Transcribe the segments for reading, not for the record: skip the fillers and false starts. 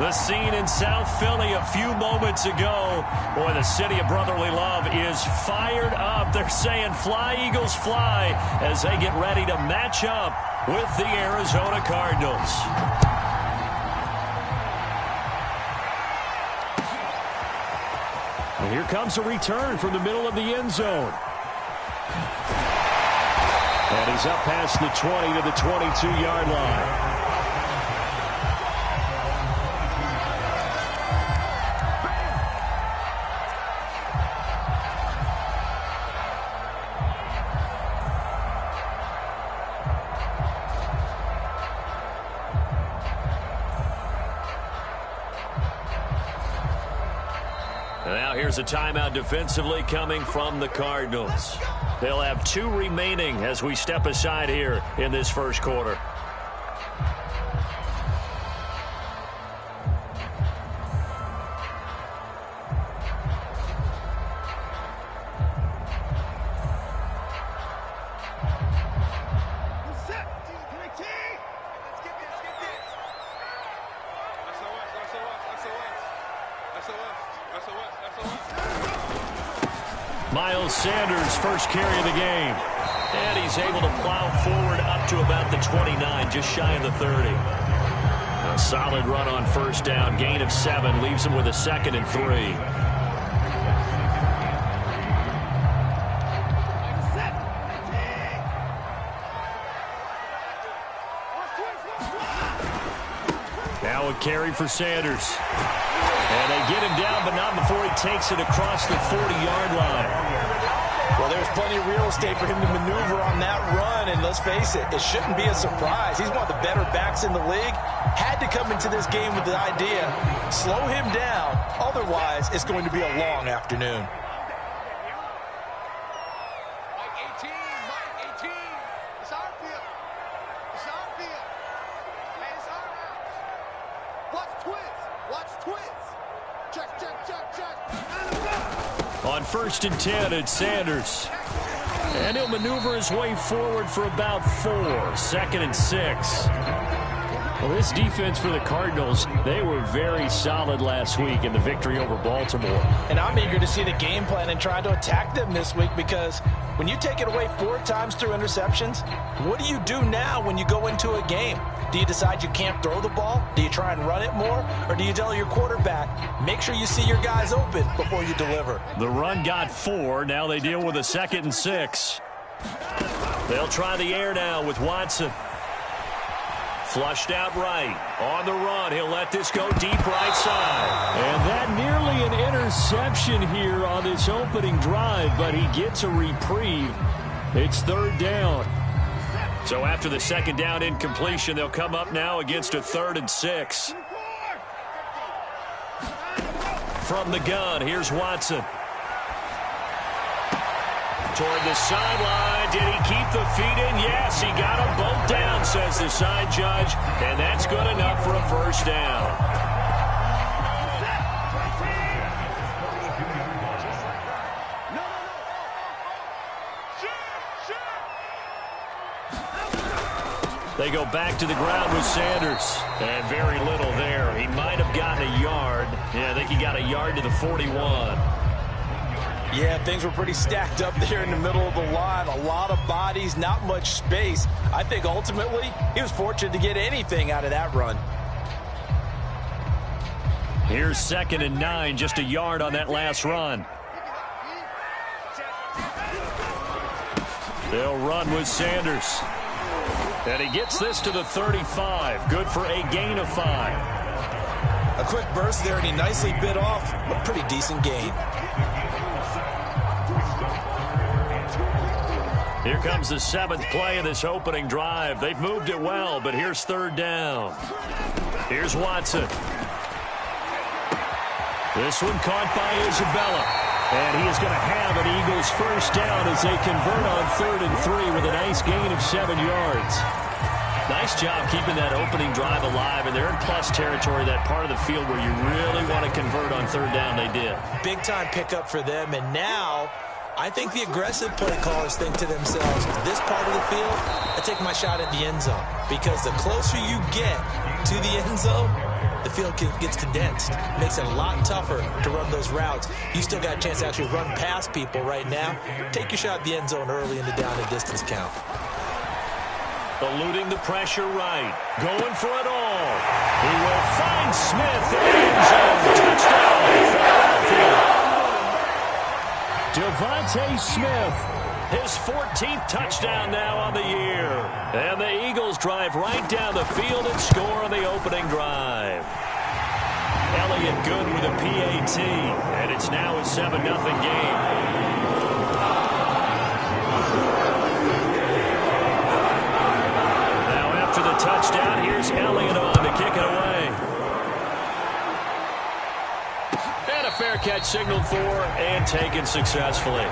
The scene in South Philly a few moments ago. Boy, the city of brotherly love is fired up. They're saying fly, Eagles, fly, as they get ready to match up with the Arizona Cardinals. And here comes a return from the middle of the end zone. And he's up past the 20 to the 22-yard line. Now here's a timeout defensively coming from the Cardinals. They'll have 2 remaining as we step aside here in this first quarter. Sanders' first carry of the game. And he's able to plow forward up to about the 29, just shy of the 30. A solid run on first down. Gain of 7 leaves him with a 2nd and 3. Now a carry for Sanders. And they get him down, but not before he takes it across the 40-yard line. Well, there's plenty of real estate for him to maneuver on that run, and let's face it, it shouldn't be a surprise. He's one of the better backs in the league. Had to come into this game with the idea, slow him down, otherwise it's going to be a long afternoon. Mike 18, it's our field. It's our field. Hey, it's our house. Watch twins. Check. On 1st and 10, it's Sanders. And he'll maneuver his way forward for about 4. 2nd and 6. Well, this defense for the Cardinals, they were very solid last week in the victory over Baltimore. And I'm eager to see the game plan and try to attack them this week, because when you take it away 4 times through interceptions, what do you do now when you go into a game? Do you decide you can't throw the ball? Do you try and run it more? Or do you tell your quarterback, make sure you see your guys open before you deliver? The run got 4. Now they deal with a 2nd and 6. They'll try the air now with Watson. Flushed out right. On the run, he'll let this go deep right side. And that nearly an interception here on this opening drive, but he gets a reprieve. It's 3rd down. So after the 2nd down incompletion, they'll come up now against a 3rd and 6. From the gun, here's Watson. Toward the sideline. Did he keep the feet in? Yes, he got them both down, says the side judge. And that's good enough for a 1st down. They go back to the ground with Sanders. And very little there. He might have gotten a yard. Yeah, I think he got a yard to the 41. Yeah, things were pretty stacked up there in the middle of the line. A lot of bodies, not much space. I think ultimately he was fortunate to get anything out of that run. Here's 2nd and 9, just a yard on that last run. They'll run with Sanders. And he gets this to the 35. Good for a gain of 5. A quick burst there, and he nicely bit off a pretty decent gain. Here comes the 7th play of this opening drive. They've moved it well, but here's 3rd down. Here's Watson. This one caught by Isabella. And he is going to have an Eagles 1st down as they convert on 3rd and 3 with a nice gain of 7 yards. Nice job keeping that opening drive alive, and they're in plus territory, that part of the field where you really want to convert on 3rd down. They did. Big time pickup for them, and now I think the aggressive play callers think to themselves, this part of the field, I take my shot at the end zone. Because the closer you get to the end zone, the field gets condensed. It makes it a lot tougher to run those routes. You still got a chance to actually run past people right now. Take your shot at the end zone early in the down and distance count. Eluding the pressure right. Going for it all. He will find Smith in the end zone. Touchdown, Philadelphia. Devontae Smith, his 14th touchdown now on the year. And the Eagles drive right down the field and score on the opening drive. Elliott good with a PAT, and it's now a 7-0 game. Touchdown. Here's Elliott on to kick it away. And a fair catch signaled for and taken successfully.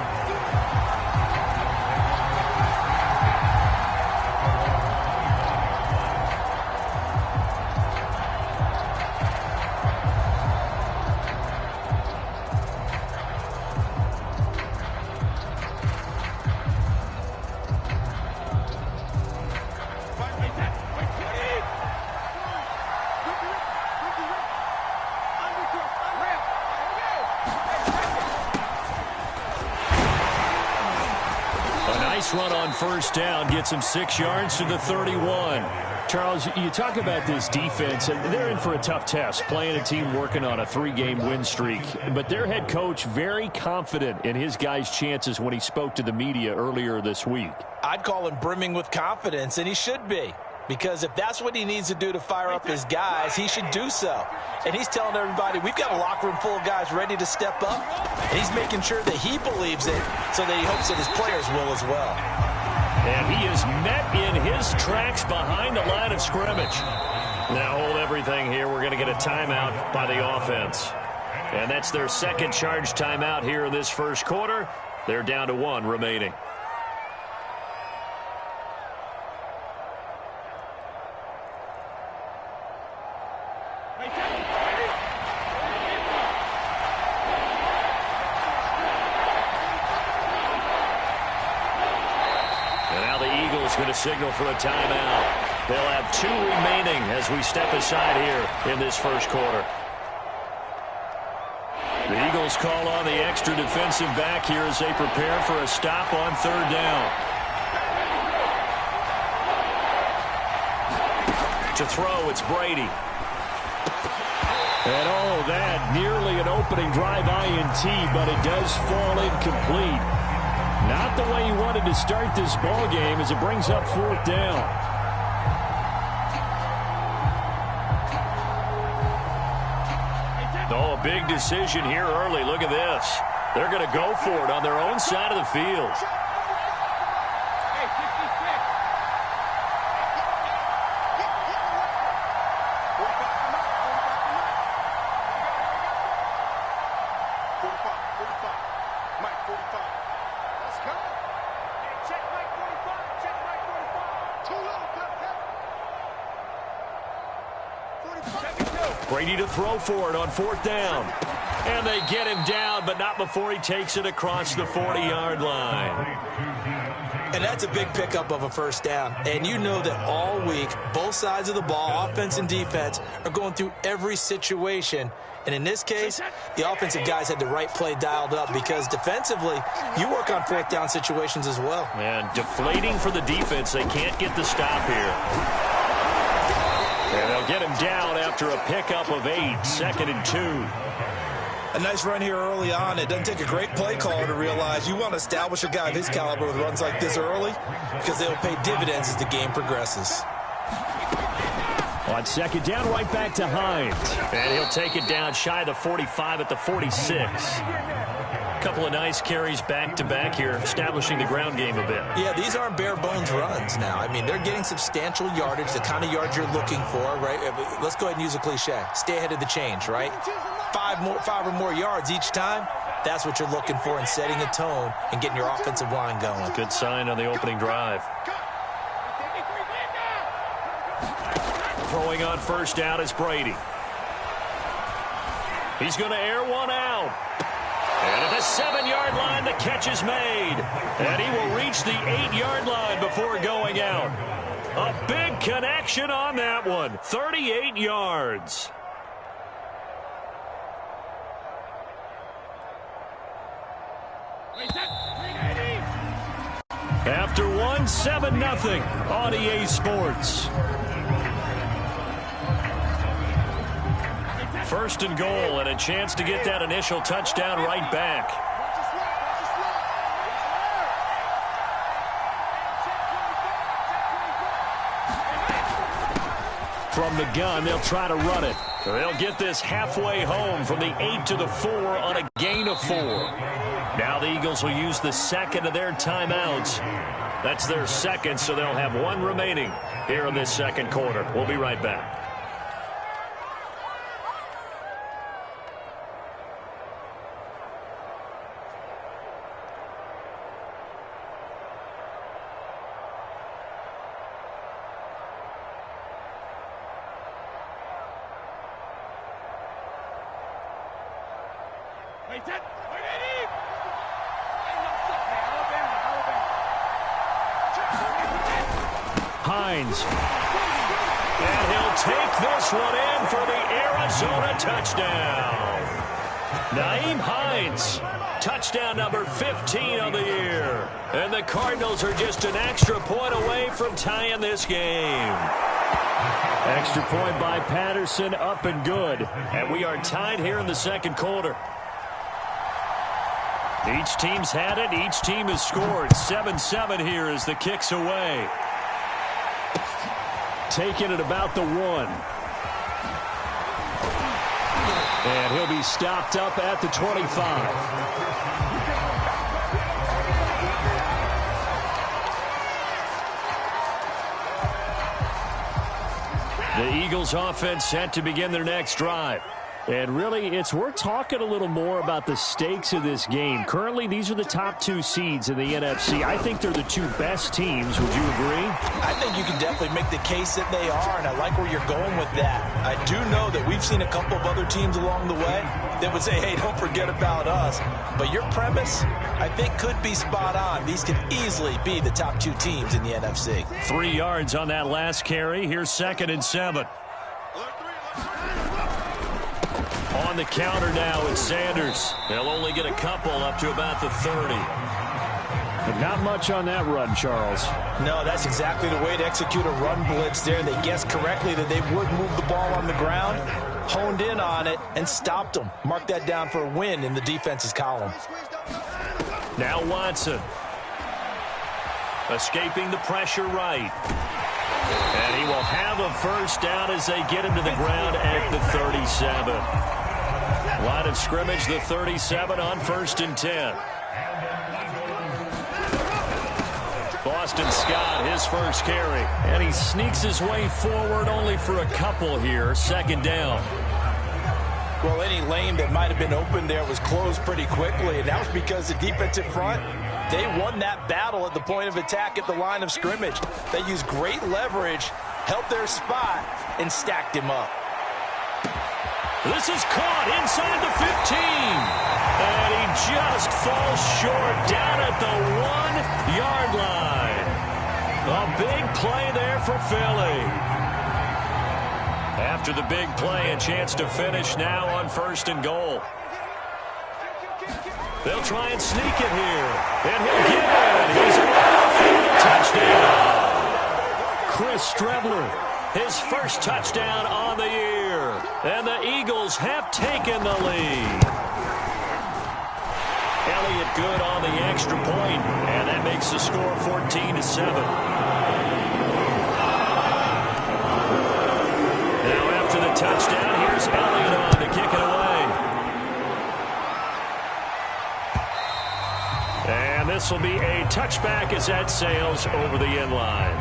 Run on first down gets him 6 yards to the 31. Charles, you talk about this defense, and they're in for a tough test, playing a team working on a 3-game win streak. But their head coach very confident in his guys' chances when he spoke to the media earlier this week. I'd call him brimming with confidence, and he should be. Because if that's what he needs to do to fire up his guys, he should do so. And he's telling everybody, we've got a locker room full of guys ready to step up. And he's making sure that he believes it so that he hopes that his players will as well. And he is met in his tracks behind the line of scrimmage. Now hold everything here. We're going to get a timeout by the offense. And that's their second charge timeout here in this first quarter. They're down to 1 remaining. Going to signal for a timeout. They'll have 2 remaining as we step aside here in this first quarter. The Eagles call on the extra defensive back here as they prepare for a stop on 3rd down. To throw, it's Brady. And all of that, nearly an opening drive INT, but it does fall incomplete. Not the way he wanted to start this ball game as it brings up 4th down. Oh, a big decision here early. Look at this. They're going to go for it on their own side of the field. Brady to throw for it on 4th down. And they get him down, but not before he takes it across the 40-yard line. And that's a big pickup of a first down. And you know that all week, both sides of the ball, offense and defense, are going through every situation. And in this case, the offensive guys had the right play dialed up because defensively, you work on 4th down situations as well. And deflating for the defense. They can't get the stop here. And they'll get him down after a pickup of 8, 2nd and 2. A nice run here early on. It doesn't take a great play caller to realize you want to establish a guy of his caliber with runs like this early because they'll pay dividends as the game progresses. On 2nd down, right back to Hines. And he'll take it down shy of the 45 at the 46. A couple of nice carries back-to-back here, establishing the ground game a bit. Yeah, these aren't bare-bones runs now. I mean, they're getting substantial yardage, the kind of yards you're looking for, right? Let's go ahead and use a cliche. Stay ahead of the change, right? 5 or more yards each time. That's what you're looking for in setting a tone and getting your offensive line going. Good sign on the opening drive. Throwing on first down is Brady. He's going to air one out. And at the 7-yard line, the catch is made. And he will reach the 8-yard line before going out. A big connection on that one. 38 yards. win 7-0 on EA Sports. First and goal, and a chance to get that initial touchdown right back. From the gun, they'll try to run it. They'll get this halfway home from the 8 to the 4 on a gain of 4. Now the Eagles will use the second of their timeouts. That's their second, so they'll have one remaining here in this second quarter. We'll be right back. Hines. And he'll take this one in for the Arizona touchdown. Nyheim Hines, touchdown number 15 on the year. And the Cardinals are just an extra point away from tying this game. Extra point by Patterson, up and good. And we are tied here in the second quarter. Each team's had it. Each team has scored. 7-7 here as the kick's away. Taking it about the 1. And he'll be stopped up at the 25. The Eagles offense set to begin their next drive. And really, it's worth talking a little more about the stakes of this game. Currently, these are the top 2 seeds in the NFC. I think they're the 2 best teams. Would you agree? I think you can definitely make the case that they are, and I like where you're going with that. I do know that we've seen a couple of other teams along the way that would say, hey, don't forget about us. But your premise, I think, could be spot on. These could easily be the top 2 teams in the NFC. 3 yards on that last carry. Here's 2nd and 7. On the counter now is Sanders. They'll only get a couple up to about the 30. But not much on that run, Charles. No, that's exactly the way to execute a run blitz there. They guessed correctly that they would move the ball on the ground, honed in on it, and stopped them. Mark that down for a win in the defense's column. Now Watson. Escaping the pressure right. And he will have a first down as they get him to the ground at the 37. Line of scrimmage, the 37 on 1st and 10. Boston Scott, his first carry. And he sneaks his way forward only for a couple here. 2nd down. Well, any lane that might have been open there was closed pretty quickly, and that was because the defensive front, they won that battle at the point of attack at the line of scrimmage. They used great leverage, held their spot, and stacked him up. This is caught inside the 15. And he just falls short down at the 1-yard line. A big play there for Philly. After the big play, a chance to finish now on 1st and goal. They'll try and sneak it here. And he'll get it. He's around for a touchdown. Chris Streveler, his first touchdown on the year. And the Eagles have taken the lead. Elliott good on the extra point, and that makes the score 14-7. Now after the touchdown, here's Elliott on to kick it away. And this will be a touchback as that sails over the end line.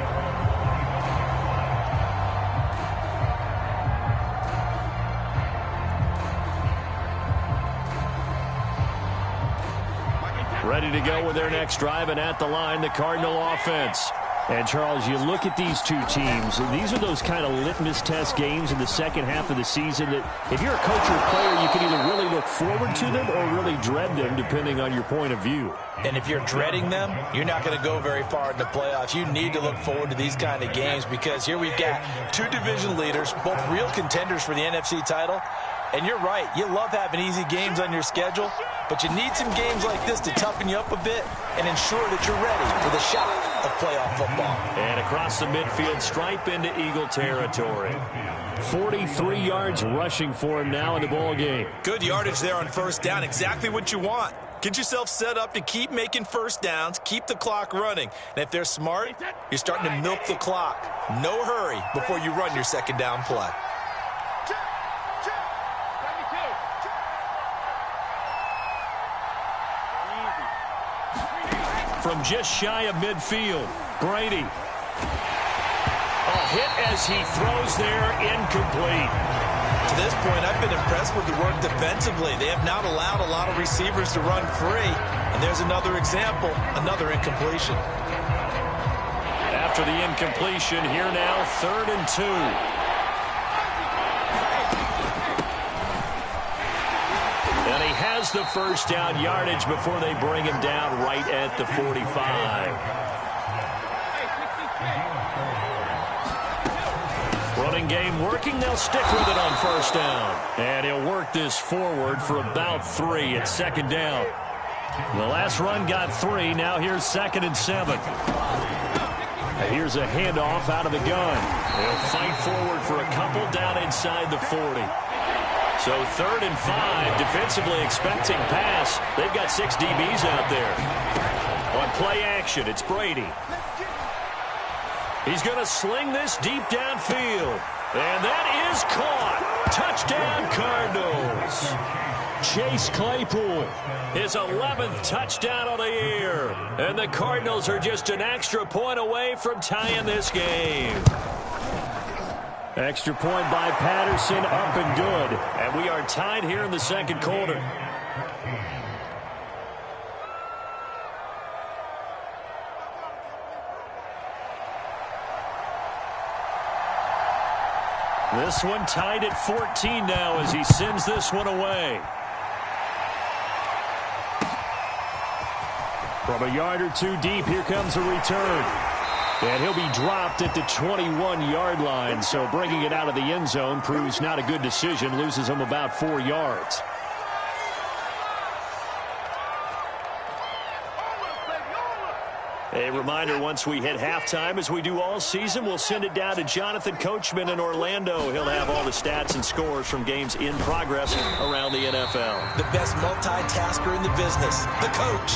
Ready to go with their next drive, and at the line, the Cardinal offense. And, Charles, you look at these 2 teams, and these are those kind of litmus test games in the second half of the season that if you're a coach or a player, you can either really look forward to them or really dread them, depending on your point of view. And if you're dreading them, you're not going to go very far in the playoffs. You need to look forward to these kind of games because here we've got 2 division leaders, both real contenders for the NFC title. And you're right. You love having easy games on your schedule, but you need some games like this to toughen you up a bit and ensure that you're ready for the shock of playoff football. And across the midfield stripe into Eagle territory. 43 yards rushing for him now in the ball game. Good yardage there on first down. Exactly what you want. Get yourself set up to keep making first downs, keep the clock running. And if they're smart, you're starting to milk the clock. No hurry before you run your second down play. From just shy of midfield, Brady. A hit as he throws there, incomplete. To this point, I've been impressed with the work defensively. They have not allowed a lot of receivers to run free. And there's another example, another incompletion. After the incompletion, here now, 3rd and 2. And he has the first down yardage before they bring him down right at the 45. Running game working. They'll stick with it on first down. And he'll work this forward for about 3 at second down. The last run got 3. Now here's 2nd and 7. Here's a handoff out of the gun. They'll fight forward for a couple down inside the 40. So 3rd and 5, defensively expecting pass. They've got 6 DBs out there. On play action, it's Brady. He's going to sling this deep downfield. And that is caught. Touchdown, Cardinals. Chase Claypool, his 11th touchdown of the year. And the Cardinals are just an extra point away from tying this game. Extra point by Patterson, up and good. And we are tied here in the second quarter. This one tied at 14 now as he sends this one away. From a yard or 2 deep, here comes a return. And he'll be dropped at the 21-yard line, so bringing it out of the end zone proves not a good decision, loses him about 4 yards. A reminder, once we hit halftime, as we do all season, we'll send it down to Jonathan Coachman in Orlando. He'll have all the stats and scores from games in progress around the NFL. The best multitasker in the business, the coach.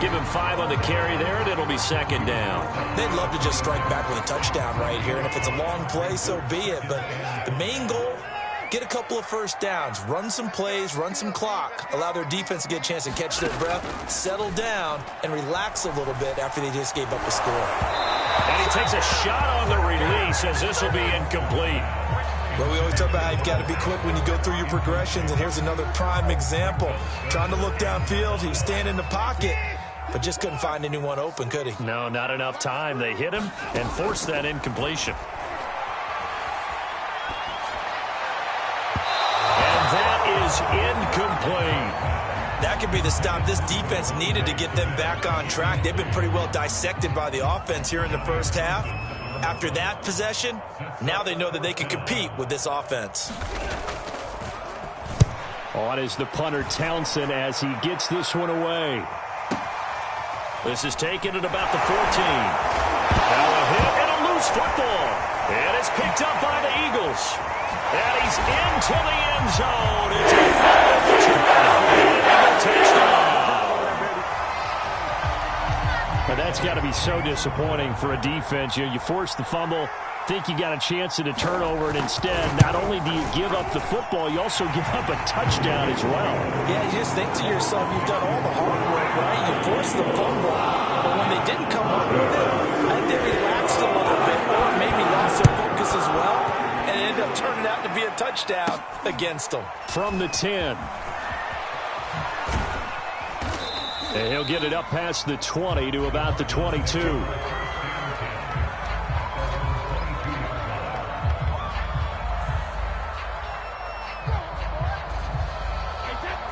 Give him 5 on the carry there, and it'll be second down. They'd love to just strike back with a touchdown right here, and if it's a long play, so be it. But the main goal, get a couple of first downs, run some plays, run some clock, allow their defense to get a chance to catch their breath, settle down, and relax a little bit after they just gave up a score. And he takes a shot on the release as this will be incomplete. Well, we always talk about how you've got to be quick when you go through your progressions, and here's another prime example. Trying to look downfield, he was standing in the pocket, but just couldn't find anyone open, could he? No, not enough time. They hit him and forced that incompletion. And that is incomplete. That could be the stop this defense needed to get them back on track. They've been pretty well dissected by the offense here in the first half. After that possession, now they know that they can compete with this offense. On is the punter Townsend as he gets this one away. This is taken at about the 14. Now a hit and a loose football. And it's picked up by the Eagles. And he's into the end zone. It's a touchdown. But that's got to be so disappointing for a defense. You force the fumble, think you got a chance at a turnover, and instead, not only do you give up the football, you also give up a touchdown as well. Yeah, you just think to yourself, you've done all the hard work, right? You forced the fumble, but when they didn't come up with it, I think they relaxed a little bit, or maybe lost their focus as well, and it ended up turning out to be a touchdown against them. From the 10. And he'll get it up past the 20 to about the 22.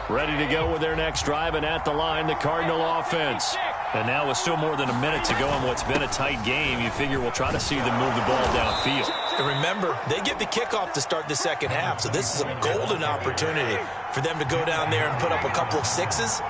Ready to go with their next drive, and at the line, the Cardinal offense. And now with still more than a minute to go in what's been a tight game, you figure we'll try to see them move the ball downfield. And remember, they get the kickoff to start the second half, so this is a golden opportunity for them to go down there and put up a couple of sixes.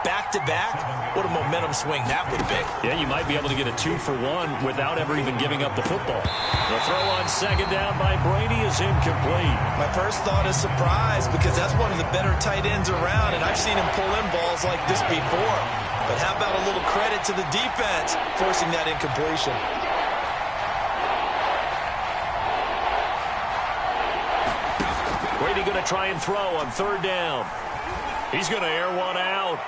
Back-to-back, what a momentum swing that would be. Yeah, you might be able to get a 2-for-1 without ever even giving up the football. The throw on second down by Brady is incomplete. My first thought is surprise because that's one of the better tight ends around, and I've seen him pull in balls like this before. But how about a little credit to the defense forcing that incompletion? Brady going to try and throw on third down. He's going to air one out.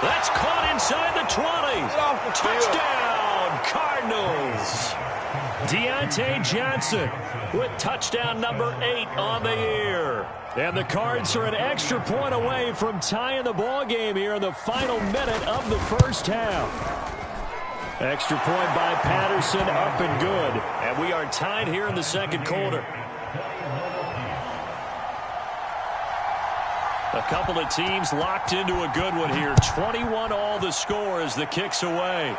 That's caught inside the 20. Touchdown, Cardinals. Deontay Johnson with touchdown number 8 on the year. And the Cards are an extra point away from tying the ball game here in the final minute of the first half. Extra point by Patterson, up and good. And we are tied here in the second quarter. A couple of teams locked into a good one here. 21-all the score as the kick's away.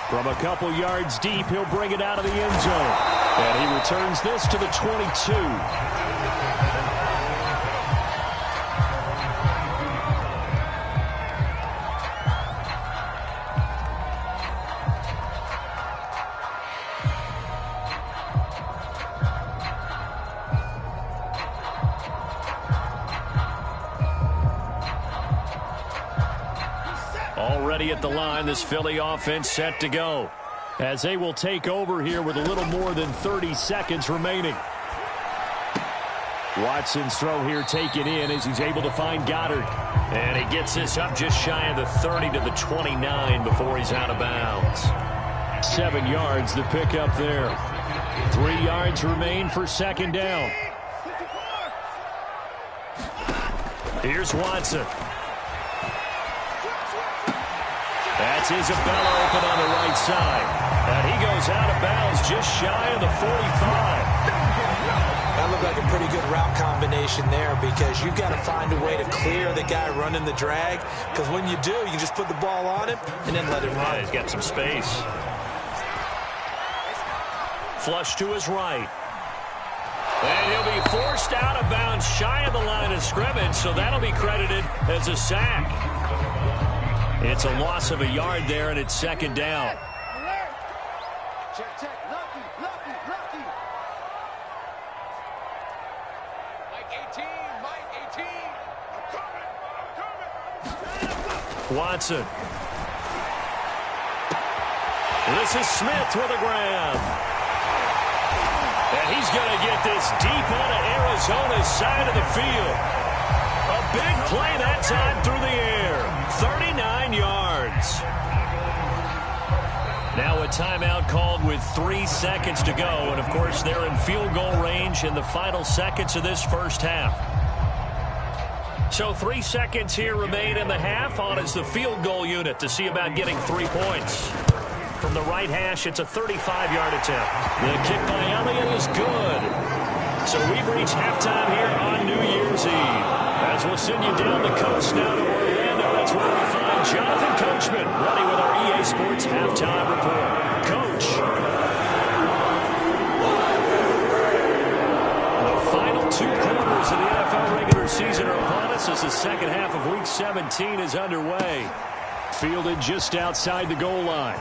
From a couple yards deep, he'll bring it out of the end zone. And he returns this to the 22. Already at the line, this Philly offense set to go. As they will take over here with a little more than 30 seconds remaining. Watson's throw here taken in as he's able to find Goddard. And he gets this up just shy of the 30 to the 29 before he's out of bounds. 7 yards the pickup there. 3 yards remain for second down. Here's Watson. That's Isabella open on the right side. And he goes out of bounds just shy of the 45. That looked like a pretty good route combination there because you've got to find a way to clear the guy running the drag. Because when you do, you just put the ball on him and then let him run. Yeah, he's got some space. Flush to his right. And he'll be forced out of bounds shy of the line of scrimmage, so that'll be credited as a sack. It's a loss of a yard there, and it's second down. Check, check. Lucky. Mike 18. I'm coming. Watson. This is Smith with a grab. And he's going to get this deep onto Arizona's side of the field. A big play that time through the air. 39 yards. Now a timeout called with 3 seconds to go. And, of course, they're in field goal range in the final seconds of this first half. So 3 seconds here remain in the half. On is the field goal unit to see about getting 3 points. From the right hash, it's a 35-yard attempt. The kick by Elliott is good. So we've reached halftime here on New Year's Eve. As we'll send you down the coast now to Orlando, that's where we find Jonathan Coachman ready with our EA Sports Halftime Report. Coach. The final 2 quarters of the NFL regular season are upon us as the second half of Week 17 is underway. Fielded just outside the goal line.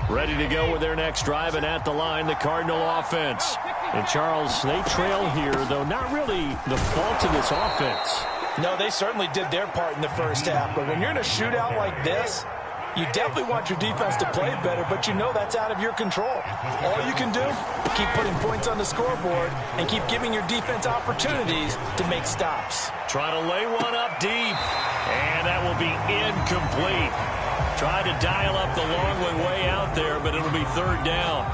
Ready to go with their next drive, and at the line, the Cardinal offense. And, Charles, they trail here, though not really the fault of this offense. No, they certainly did their part in the first half. But when you're in a shootout like this, you definitely want your defense to play better, but you know that's out of your control. All you can do, keep putting points on the scoreboard and keep giving your defense opportunities to make stops. Try to lay one up deep, and that will be incomplete. Tried to dial up the long one way out there, but it'll be third down.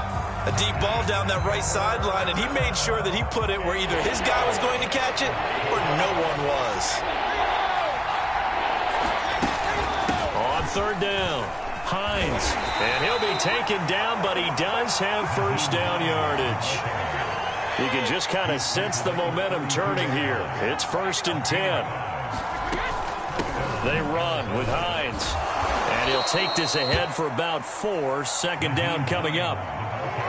A deep ball down that right sideline, and he made sure that he put it where either his guy was going to catch it or no one was. On third down. Hines. And he'll be taken down, but he does have first down yardage. You can just kind of sense the momentum turning here. It's 1st and 10. They run with Hines. And he'll take this ahead for about 4. 2nd down coming up.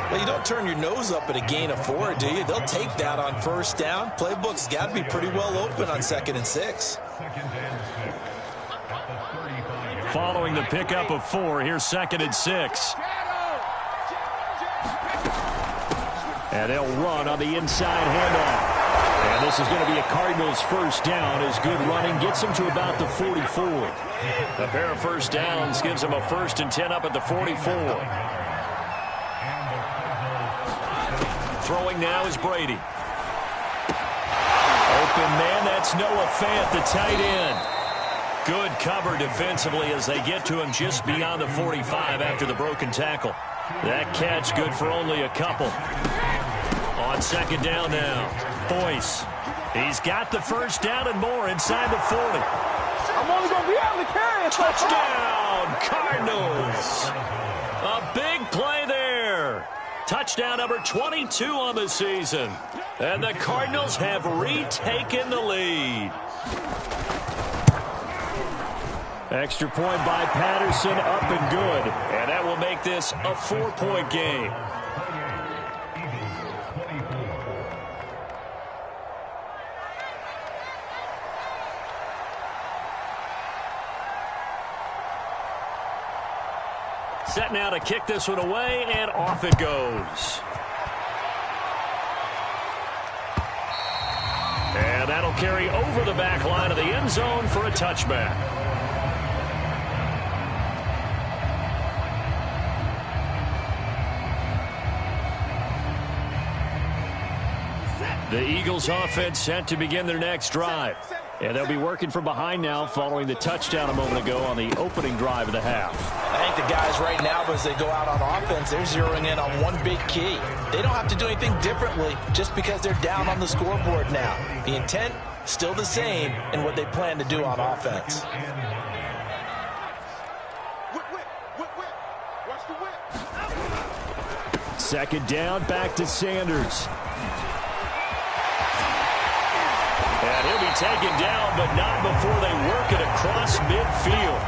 Well, you don't turn your nose up at a gain of 4, do you? They'll take that on 1st down. Playbook's got to be pretty well open on 2nd and 6. Following the pickup of 4, here's 2nd and 6. And they'll run on the inside handoff. And this is going to be a Cardinals 1st down as good running gets them to about the 44. A pair of 1st downs gives them a 1st and 10 up at the 44. Throwing now is Brady. Open man, that's Noah Fant, the tight end. Good cover defensively as they get to him just beyond the 45 after the broken tackle. That catch good for only a couple. On 2nd down now, Boyce. He's got the 1st down and more inside the 40. I'm only going to be able to carry it. Touchdown, Cardinals. A big play there. Touchdown number 22 on the season. And the Cardinals have retaken the lead. Extra point by Patterson, up and good. And that will make this a 4-point game. Set now to kick this one away, and off it goes. And that'll carry over the back line of the end zone for a touchback. The Eagles offense set to begin their next drive. And they'll be working from behind now following the touchdown a moment ago on the opening drive of the half. I think the guys right now, as they go out on offense, they're zeroing in on one big key. They don't have to do anything differently just because they're down on the scoreboard now. The intent, still the same in what they plan to do on offense. Second down, back to Sanders. And he'll be taken down, but not before they work it across midfield.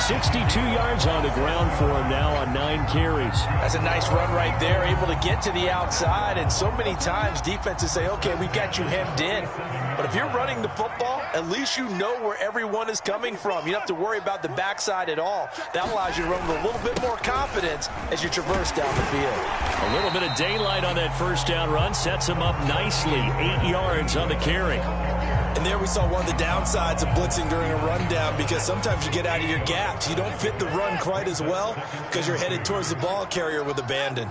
62 yards on the ground for him now on 9 carries. That's a nice run right there, able to get to the outside. And so many times defenses say, okay, we got you hemmed in. But if you're running the football, at least you know where everyone is coming from. You don't have to worry about the backside at all. That allows you to run with a little bit more confidence as you traverse down the field. A little bit of daylight on that first down run sets him up nicely. 8 yards on the carry. And there we saw one of the downsides of blitzing during a rundown, because sometimes you get out of your gaps. You don't fit the run quite as well because you're headed towards the ball carrier with abandon.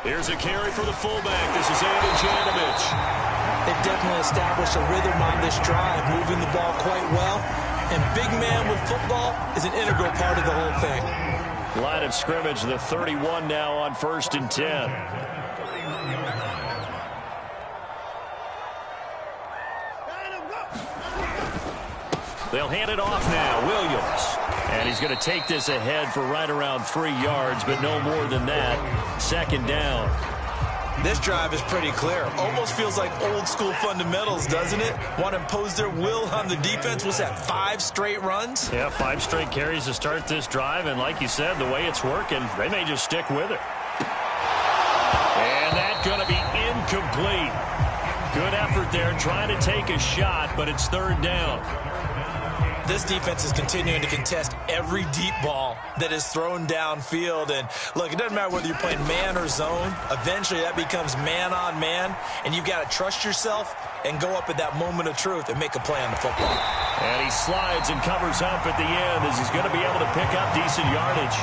Here's a carry for the fullback. This is Andy Janovich. They've definitely established a rhythm on this drive, moving the ball quite well. And big man with football is an integral part of the whole thing. Line of scrimmage, the 31 now on 1st and 10. They'll hand it off now. Williams. And he's going to take this ahead for right around 3 yards, but no more than that. 2nd down. This drive is pretty clear. Almost feels like old school fundamentals, doesn't it? Want to impose their will on the defense. What's that, 5 straight runs? Yeah, 5 straight carries to start this drive. And like you said, the way it's working, they may just stick with it. And that's going to be incomplete. Good effort there, trying to take a shot, but it's 3rd down. This defense is continuing to contest every deep ball that is thrown downfield. And look, it doesn't matter whether you're playing man or zone. Eventually that becomes man on man, and you've got to trust yourself and go up at that moment of truth and make a play on the football. And he slides and covers up at the end as he's going to be able to pick up decent yardage.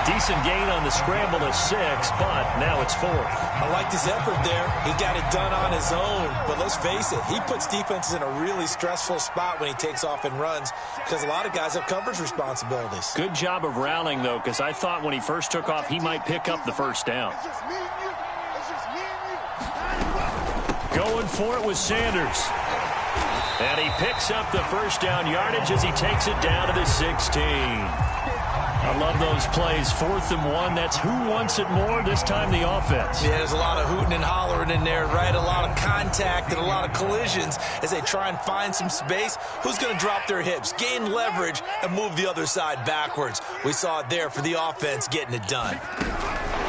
Decent gain on the scramble of 6, but now it's 4th. I liked his effort there. He got it done on his own. But let's face it, he puts defenses in a really stressful spot when he takes off and runs, because a lot of guys have coverage responsibilities. Good job of rallying, though, because I thought when he first took off, he might pick up the 1st down. Going for it with Sanders. And he picks up the first down yardage as he takes it down to the 16. I love those plays. 4th and 1. That's who wants it more, this time the offense. Yeah, there's a lot of hooting and hollering in there, right? A lot of contact and a lot of collisions as they try and find some space. Who's going to drop their hips, gain leverage, and move the other side backwards? We saw it there for the offense getting it done.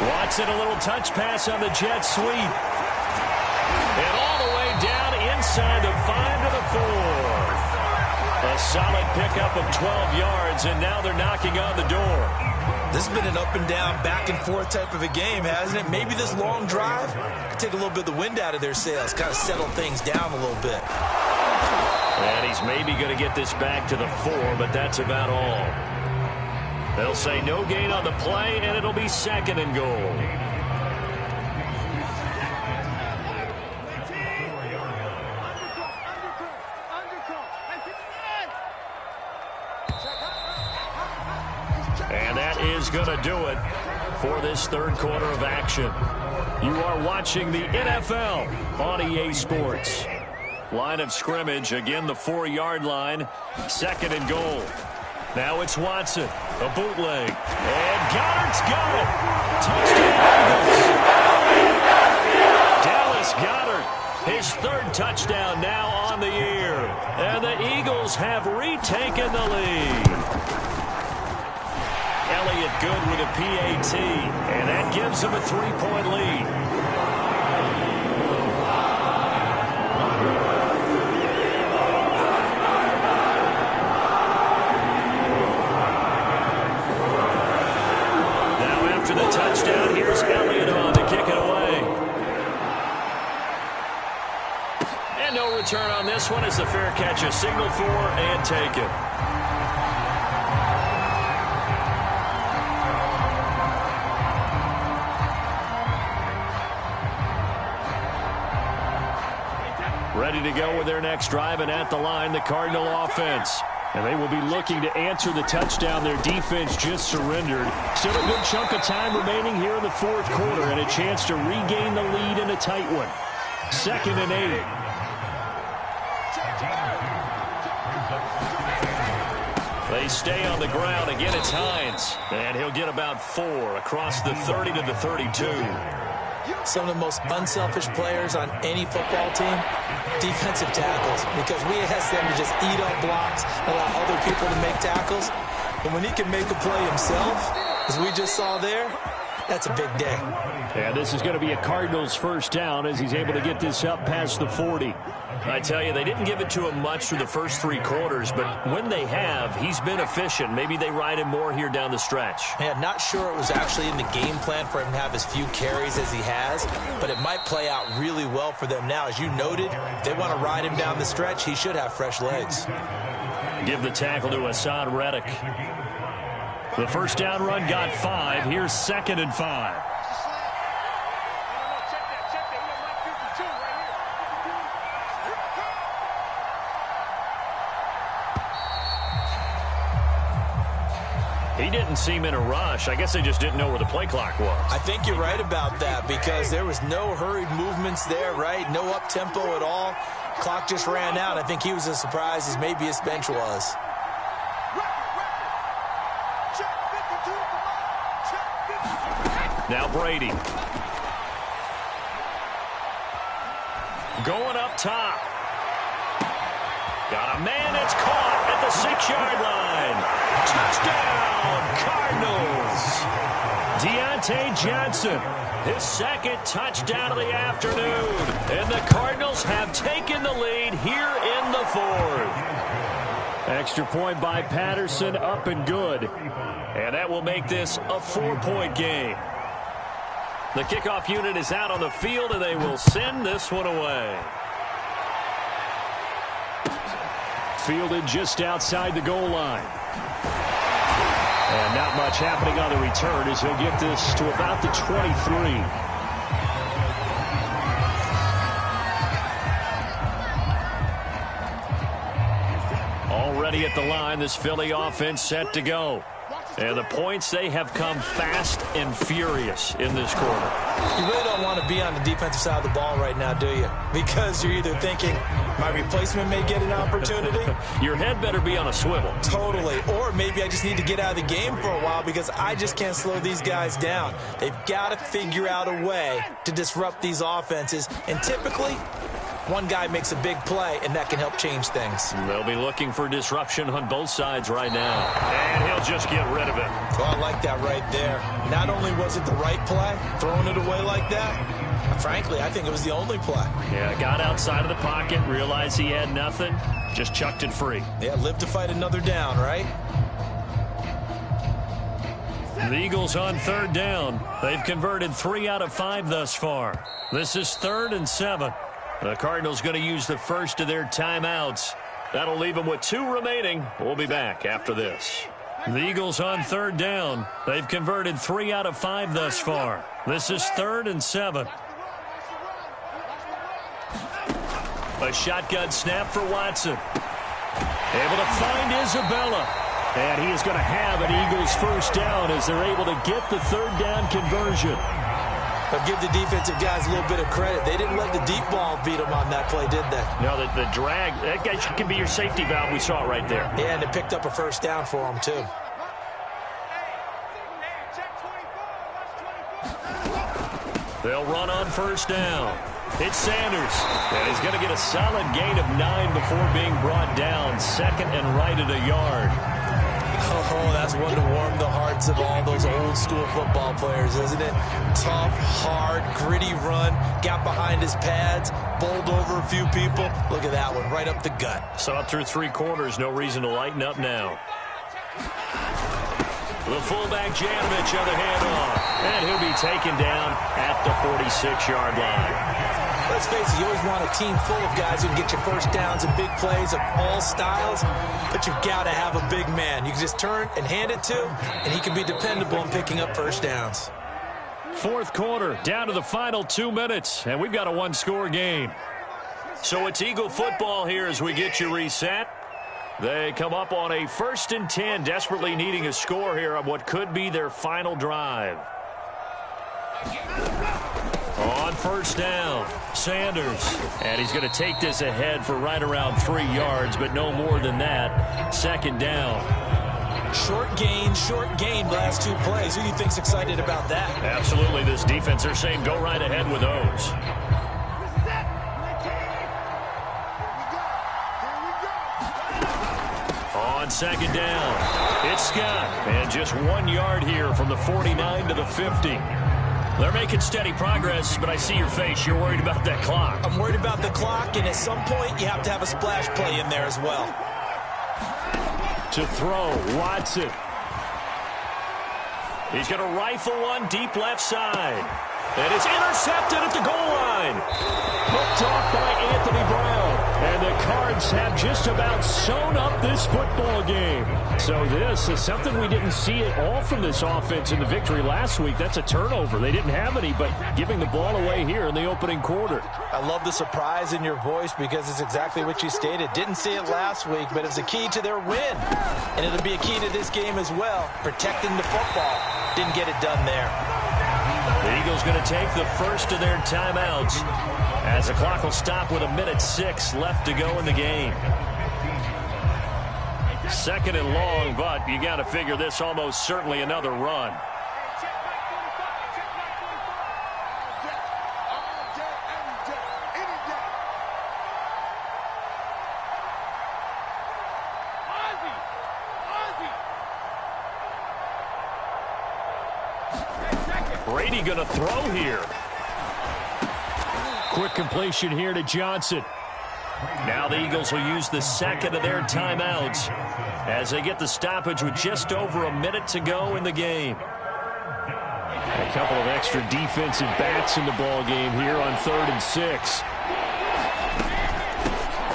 Watson, a little touch pass on the jet sweep. And all the way down inside the 5 to the 4. A solid pickup of 12 yards, and now they're knocking on the door. This has been an up and down, back and forth type of a game, hasn't it? Maybe this long drive could take a little bit of the wind out of their sails, kind of settle things down a little bit. And he's maybe going to get this back to the 4, but that's about all. They'll say no gain on the play, and it'll be 2nd and goal. And that is going to do it for this 3rd quarter of action. You are watching the NFL on EA Sports. Line of scrimmage, again the 4-yard line, 2nd and goal. Now it's Watson, a bootleg, and Goddard's got it. Touchdown, Dallas Goedert, his 3rd touchdown now on the year. And the Eagles have retaken the lead. Elliott good with a PAT, and that gives him a 3-point lead. Now after the touchdown, here's Elliott on to kick it away. And no return on this one as the fair catch is signaled for and taken. Ready to go with their next drive, and at the line, the Cardinal offense. And they will be looking to answer the touchdown their defense just surrendered. Still a good chunk of time remaining here in the 4th quarter, and a chance to regain the lead in a tight one. 2nd and 8. They stay on the ground. Again, it's Hines. And he'll get about 4 across the 30 to the 32. Some of the most unselfish players on any football team, defensive tackles, because we ask them to just eat up blocks, allow other people to make tackles. And when he can make a play himself, as we just saw there, that's a big day. And this is going to be a Cardinals 1st down as he's able to get this up past the 40. I tell you, they didn't give it to him much through the first 3 quarters, but when they have, he's been efficient. Maybe they ride him more here down the stretch. Man, not sure it was actually in the game plan for him to have as few carries as he has, but it might play out really well for them now. As you noted, if they want to ride him down the stretch, he should have fresh legs. Give the tackle to Hassan Reddick. The 1st down run got 5. Here's 2nd and 5. He didn't seem in a rush. I guess they just didn't know where the play clock was. I think you're right about that because there was no hurried movements there, right? No up-tempo at all. Clock just ran out. I think he was as surprised as maybe his bench was. Now Brady. Going up top. Got a man that's caught at the 6-yard line. Touchdown, Cardinals. Deontay Johnson, his 2nd touchdown of the afternoon. And the Cardinals have taken the lead here in the 4th. Extra point by Patterson, up and good. And that will make this a 4-point game. The kickoff unit is out on the field, and they will send this one away. Fielded just outside the goal line. And not much happening on the return as he'll get this to about the 23. Already at the line, this Philly offense set to go. And the points, they have come fast and furious in this quarter. You really don't want to be on the defensive side of the ball right now, do you? Because you're either thinking, my replacement may get an opportunity. Your head better be on a swivel. Totally. Or maybe I just need to get out of the game for a while because I just can't slow these guys down. They've got to figure out a way to disrupt these offenses. And typically, one guy makes a big play, and that can help change things. They'll be looking for disruption on both sides right now. And he'll just get rid of it. Well, I like that right there. Not only was it the right play, throwing it away like that, frankly, I think it was the only play. Yeah, got outside of the pocket, realized he had nothing, just chucked it free. Yeah, live to fight another down, right? The Eagles on 3rd down. They've converted 3 out of 5 thus far. This is 3rd and 7. The Cardinals going to use the first of their timeouts. That'll leave them with 2 remaining. We'll be back after this. The Eagles on 3rd down. They've converted 3 out of 5 thus far. This is 3rd and 7. A shotgun snap for Watson. Able to find Isabella. And he is going to have an Eagles first down as they're able to get the 3rd down conversion. But give the defensive guys a little bit of credit. They didn't let the deep ball beat them on that play, did they? No, the drag, that guy can be your safety valve. We saw it right there. Yeah, and it picked up a first down for them, too. They'll run on 1st down. It's Sanders. And he's going to get a solid gain of 9 before being brought down. 2nd and right at a yard. Oh, that's one to warm the hearts of all those old-school football players, isn't it? Tough, hard, gritty run. Got behind his pads, bowled over a few people. Look at that one, right up the gut. Saw it through 3 quarters. No reason to lighten up now. The fullback, Janovich, on the handoff. And he'll be taken down at the 46-yard line. Let's face it, you always want a team full of guys who can get you first downs and big plays of all styles, but you've got to have a big man. You can just turn and hand it to, and he can be dependable in picking up first downs. 4th quarter, down to the final 2 minutes, and we've got a 1-score game. So it's Eagle football here as we get you reset. They come up on a 1st and 10, desperately needing a score here on what could be their final drive. On 1st down, Sanders. And he's going to take this ahead for right around 3 yards, but no more than that. 2nd down. Short gain last 2 plays. Who do you think's excited about that? Absolutely. This defense, they're saying go right ahead with those. On 2nd down, it's Scott. And just 1 yard here from the 49 to the 50. They're making steady progress, but I see your face. You're worried about that clock. I'm worried about the clock, and at some point, you have to have a splash play in there as well. To throw, Watson. He's going to rifle one deep left side. And it's intercepted at the goal line. Hooked off by Anthony Brown. And the Cards have just about sewn up this football game. So this is something we didn't see at all from this offense in the victory last week. That's a turnover. They didn't have any, but giving the ball away here in the opening quarter. I love the surprise in your voice because it's exactly what you stated. Didn't see it last week, but it's a key to their win. And it'll be a key to this game as well, protecting the football. Didn't get it done there. The Eagles going to take the first of their timeouts as the clock will stop with 1:06 left to go in the game. 2nd and long, but you got to figure this almost certainly another run. Brady going to throw here. Quick completion here to Johnson. Now the Eagles will use the 2nd of their timeouts as they get the stoppage with just over a minute to go in the game. A couple of extra defensive backs in the ball game here on 3rd and 6.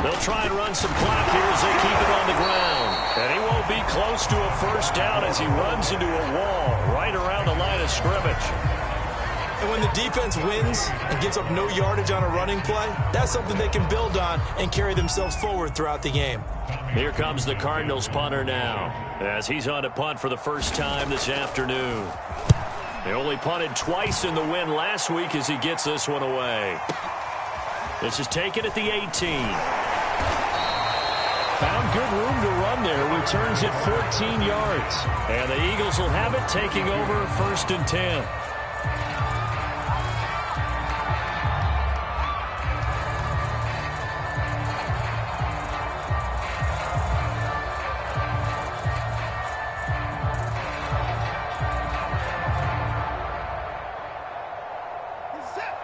They'll try and run some clock here as they keep it on the ground. And he won't be close to a first down as he runs into a wall right around the line of scrimmage. And when the defense wins and gives up no yardage on a running play, that's something they can build on and carry themselves forward throughout the game. Here comes the Cardinals punter now. as he's on to punt for the first time this afternoon. He only punted twice in the win last week as he gets this one away. This is taken at the 18. Found good room to run there. Returns it 14 yards. And the Eagles will have it, taking over 1st and 10.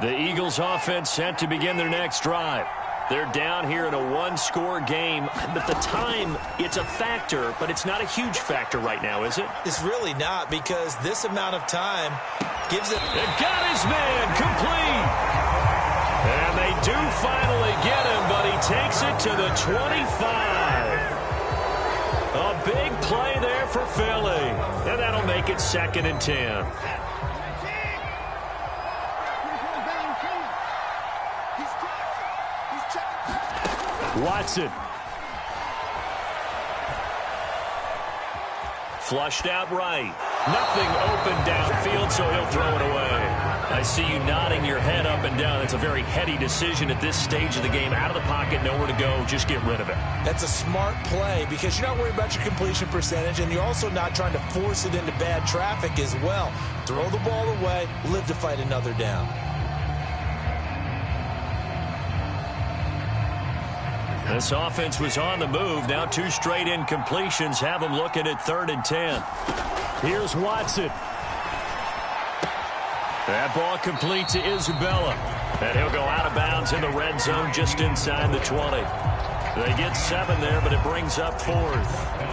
The Eagles offense set to begin their next drive. They're down here in a one-score game, but the time, it's a factor, but it's not a huge factor right now, is it? It's really not, because this amount of time gives it... They got his man complete. And they do finally get him, but he takes it to the 25. A big play there for Philly, and that'll make it 2nd and 10. Watson. Flushed out right. Nothing open downfield, so he'll throw it away. I see you nodding your head up and down. It's a very heady decision at this stage of the game. Out of the pocket, nowhere to go. Just get rid of it. That's a smart play because you're not worried about your completion percentage, and you're also not trying to force it into bad traffic as well. Throw the ball away, live to fight another down. This offense was on the move. Now 2 straight incompletions have them looking at 3rd and 10. Here's Watson. That ball complete to Isabella. And he'll go out of bounds in the red zone just inside the 20. They get 7 there, but it brings up 4th.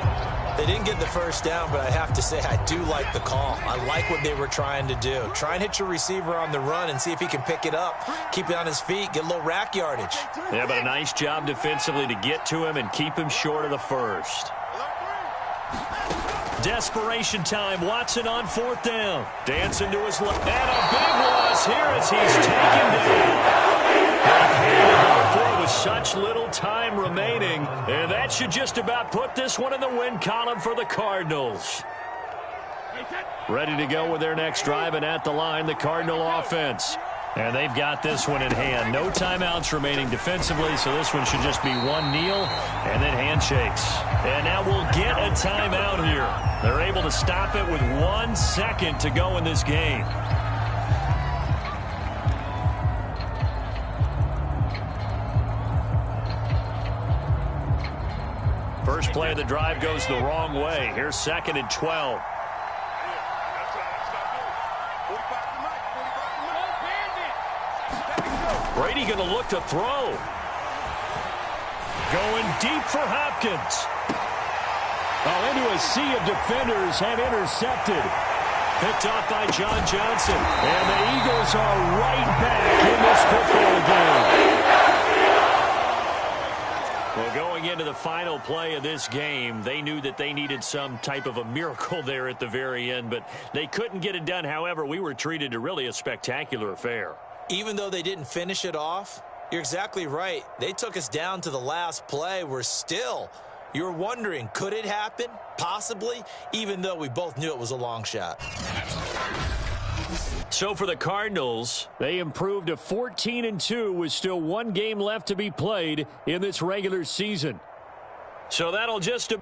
They didn't get the first down, but I have to say I do like the call. I like what they were trying to do. Try and hit your receiver on the run and see if he can pick it up, keep it on his feet, get a little rack yardage. Yeah, but a nice job defensively to get to him and keep him short of the first. Desperation time. Watson on 4th down. Dancing to his left. And a big loss here as he's taken down. With such little time remaining, and that should just about put this one in the win column for the Cardinals. Ready to go with their next drive, and at the line, the Cardinal offense. And they've got this one in hand. No timeouts remaining defensively, so this one should just be one kneel and then handshakes. And now we'll get a timeout here. They're able to stop it with 1 second to go in this game. First play of the drive goes the wrong way. Here's 2nd and 12. Brady going to look to throw. Going deep for Hopkins. Into a sea of defenders and intercepted. Picked off by John Johnson. And the Eagles are right back in this football game. Well, going into the final play of this game, they knew that they needed some type of a miracle there at the very end, but they couldn't get it done. However, we were treated to really a spectacular affair. Even though they didn't finish it off, you're exactly right. They took us down to the last play. You're wondering, could it happen? Possibly, even though we both knew it was a long shot. So for the Cardinals, they improved to 14-2 with still 1 game left to be played in this regular season. So that'll just